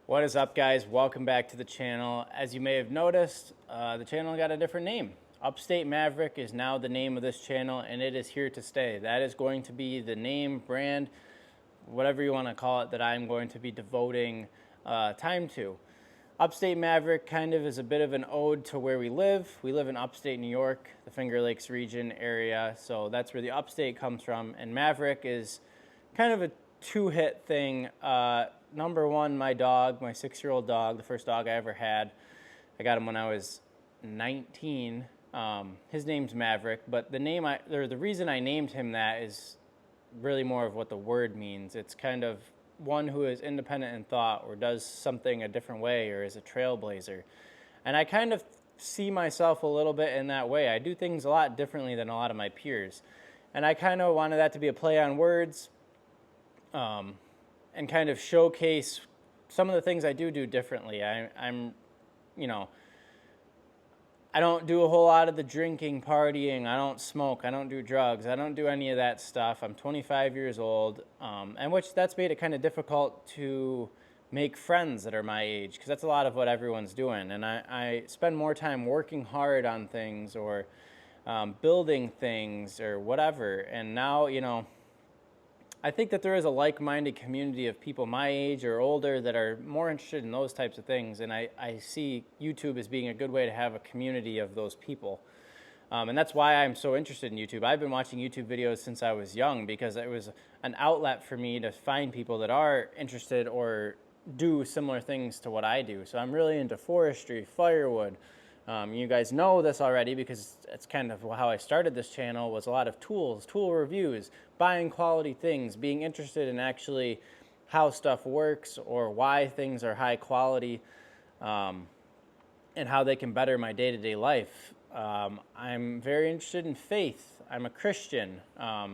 What is up, guys? Welcome back to the channel. As you may have noticed, the channel got a different name. Upstate Maverick is now the name of this channel, and it is here to stay. That is going to be the name, brand, whatever you want to call it, that I'm going to be devoting time to. Upstate Maverick kind of is a bit of an ode to where we live. We live in upstate New York, the Finger Lakes region area, so that's where the upstate comes from. And Maverick is kind of a two-hit thing. Number one, my dog, my 6-year-old dog, the first dog I ever had. I got him when I was 19. His name's Maverick, but the reason I named him that is really more of what the word means. It's kind of one who is independent in thought or does something a different way or is a trailblazer. And I kind of see myself a little bit in that way. I do things a lot differently than a lot of my peers. And I kind of wanted that to be a play on words, and kind of showcase some of the things I do differently. I'm, I don't do a whole lot of the drinking, partying. I don't smoke. I don't do drugs. I don't do any of that stuff. I'm 25 years old, and that's made it kind of difficult to make friends that are my age, because that's a lot of what everyone's doing. And I spend more time working hard on things or building things or whatever. And now, I think that there is a like-minded community of people my age or older that are more interested in those types of things, and I see YouTube as being a good way to have a community of those people. And that's why I'm so interested in YouTube. I've been watching YouTube videos since I was young because it was an outlet for me to find people that are interested or do similar things to what I do. So I'm really into forestry, firewood. You guys know this already because it's kind of how I started this channel, was a lot of tools, tool reviews, buying quality things, being interested in actually how stuff works or why things are high quality, and how they can better my day-to-day life. I'm very interested in faith. I'm a Christian. I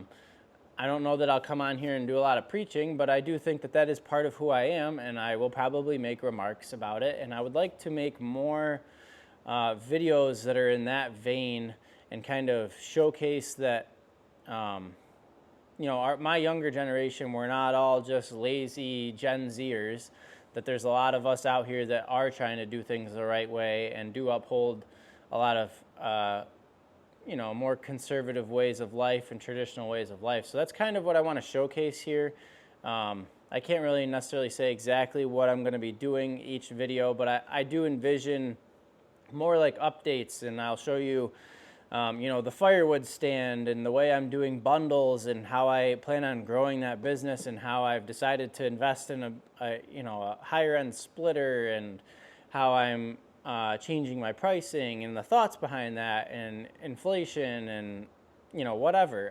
don't know that I'll come on here and do a lot of preaching, but I do think that that is part of who I am, and I will probably make remarks about it. And I would like to make more videos that are in that vein and kind of showcase that, my younger generation, we're not all just lazy Gen Zers, that there's a lot of us out here that are trying to do things the right way and do uphold a lot of, more conservative ways of life and traditional ways of life. So that's kind of what I want to showcase here. I can't really necessarily say exactly what I'm going to be doing each video, but I do envision more like updates, and I'll show you, the firewood stand and the way I'm doing bundles and how I plan on growing that business and how I've decided to invest in a higher end splitter and how I'm changing my pricing and the thoughts behind that and inflation and, whatever.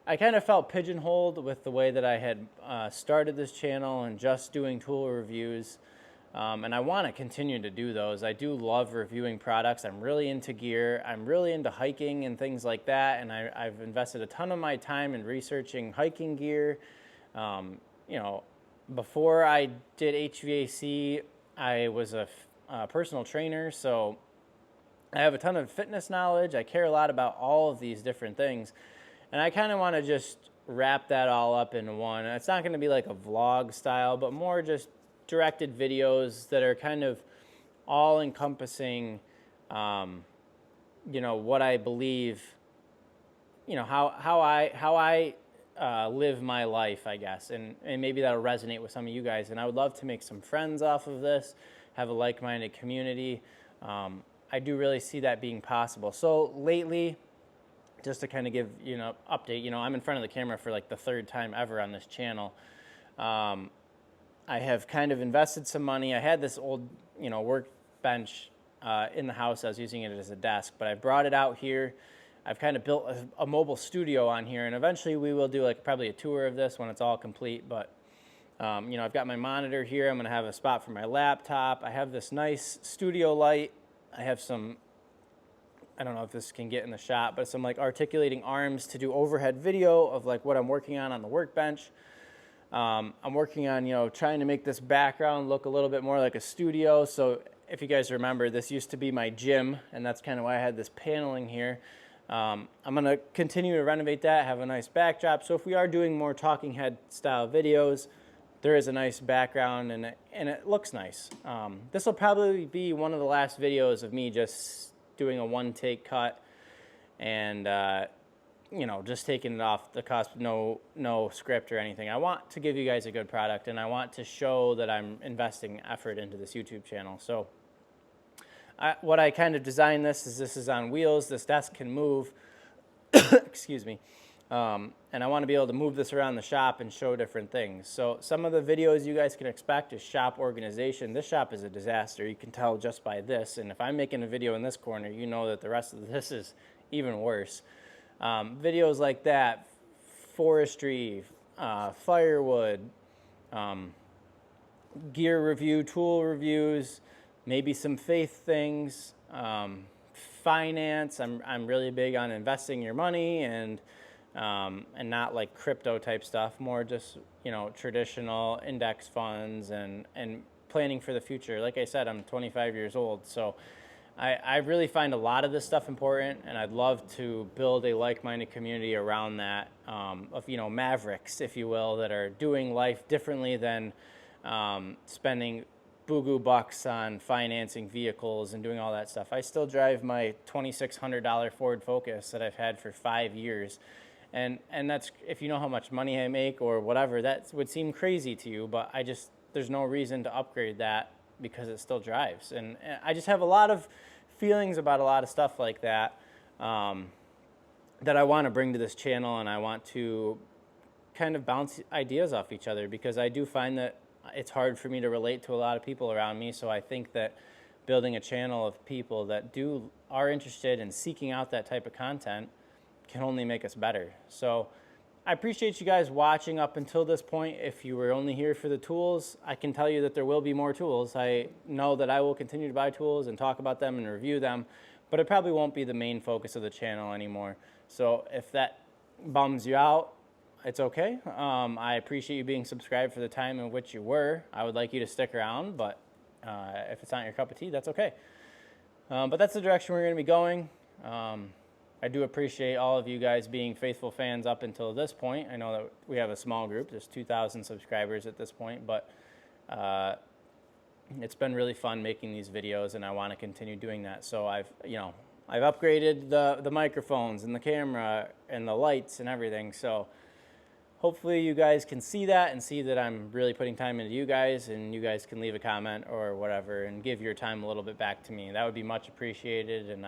I kind of felt pigeonholed with the way that I had started this channel and just doing tool reviews. And I want to continue to do those. I do love reviewing products. I'm really into gear. I'm really into hiking and things like that. And I've invested a ton of my time in researching hiking gear. Before I did HVAC, I was a personal trainer. So I have a ton of fitness knowledge. I care a lot about all of these different things. And I kind of want to just wrap that all up in one. It's not going to be like a vlog style, but more just directed videos that are kind of all encompassing, what I believe, how I live my life, I guess, and maybe that'll resonate with some of you guys. And I would love to make some friends off of this, have a like-minded community. I do really see that being possible. So lately, just to kind of give update, I'm in front of the camera for like the third time ever on this channel. I have kind of invested some money. I had this old, workbench in the house. I was using it as a desk, but I brought it out here. I've kind of built a mobile studio on here, and eventually we will do probably a tour of this when it's all complete. But, I've got my monitor here. I'm going to have a spot for my laptop. I have this nice studio light. I have some, I don't know if this can get in the shot, but some articulating arms to do overhead video of what I'm working on the workbench. I'm working on, trying to make this background look a little bit more like a studio. So if you guys remember, this used to be my gym, and that's kind of why I had this paneling here. I'm going to continue to renovate that, have a nice backdrop. So if we are doing more talking head style videos, there is a nice background and it looks nice. This will probably be one of the last videos of me just doing a one-take cut and you know, just taking it off the cusp, no script or anything. I want to give you guys a good product, and I want to show that I'm investing effort into this YouTube channel. So what I kind of designed this is on wheels. This desk can move, excuse me. And I want to be able to move this around the shop and show different things. So some of the videos you guys can expect is shop organization. This shop is a disaster. You can tell just by this. And if I'm making a video in this corner, you know that the rest of this is even worse. Videos like that, forestry, firewood, gear review, tool reviews, maybe some faith things, finance. I'm really big on investing your money and not like crypto type stuff, more just, you know, traditional index funds and planning for the future. Like I said, I'm 25 years old, so I really find a lot of this stuff important, and I'd love to build a like-minded community around that, of, you know, mavericks, if you will, that are doing life differently than spending boo-goo bucks on financing vehicles and doing all that stuff. I still drive my $2,600 Ford Focus that I've had for 5 years. And that's, if you know how much money I make or whatever, that would seem crazy to you, but there's no reason to upgrade that because it still drives. And I just have a lot of feelings about a lot of stuff like that, that I want to bring to this channel, and I want to kind of bounce ideas off each other, because I do find that it's hard for me to relate to a lot of people around me. So I think that building a channel of people that are interested in seeking out that type of content can only make us better. So I appreciate you guys watching up until this point. If you were only here for the tools, I can tell you that there will be more tools. I know that I will continue to buy tools and talk about them and review them, but it probably won't be the main focus of the channel anymore. So if that bums you out, it's okay. I appreciate you being subscribed for the time in which you were. I would like you to stick around, but if it's not your cup of tea, that's okay. But that's the direction we're going to be going. I do appreciate all of you guys being faithful fans up until this point. I know that we have a small group. There's 2,000 subscribers at this point, but it's been really fun making these videos, and I want to continue doing that. So I've upgraded the microphones and the camera and the lights and everything. So hopefully you guys can see that and see that I'm really putting time into you guys, and you guys can leave a comment or whatever and give your time a little bit back to me. That would be much appreciated, and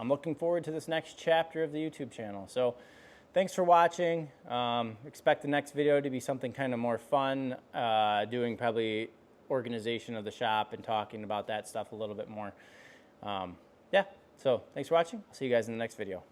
I'm looking forward to this next chapter of the YouTube channel. So thanks for watching. Expect the next video to be something kind of more fun, doing probably organization of the shop and talking about that stuff a little bit more. Yeah, so thanks for watching. I'll see you guys in the next video.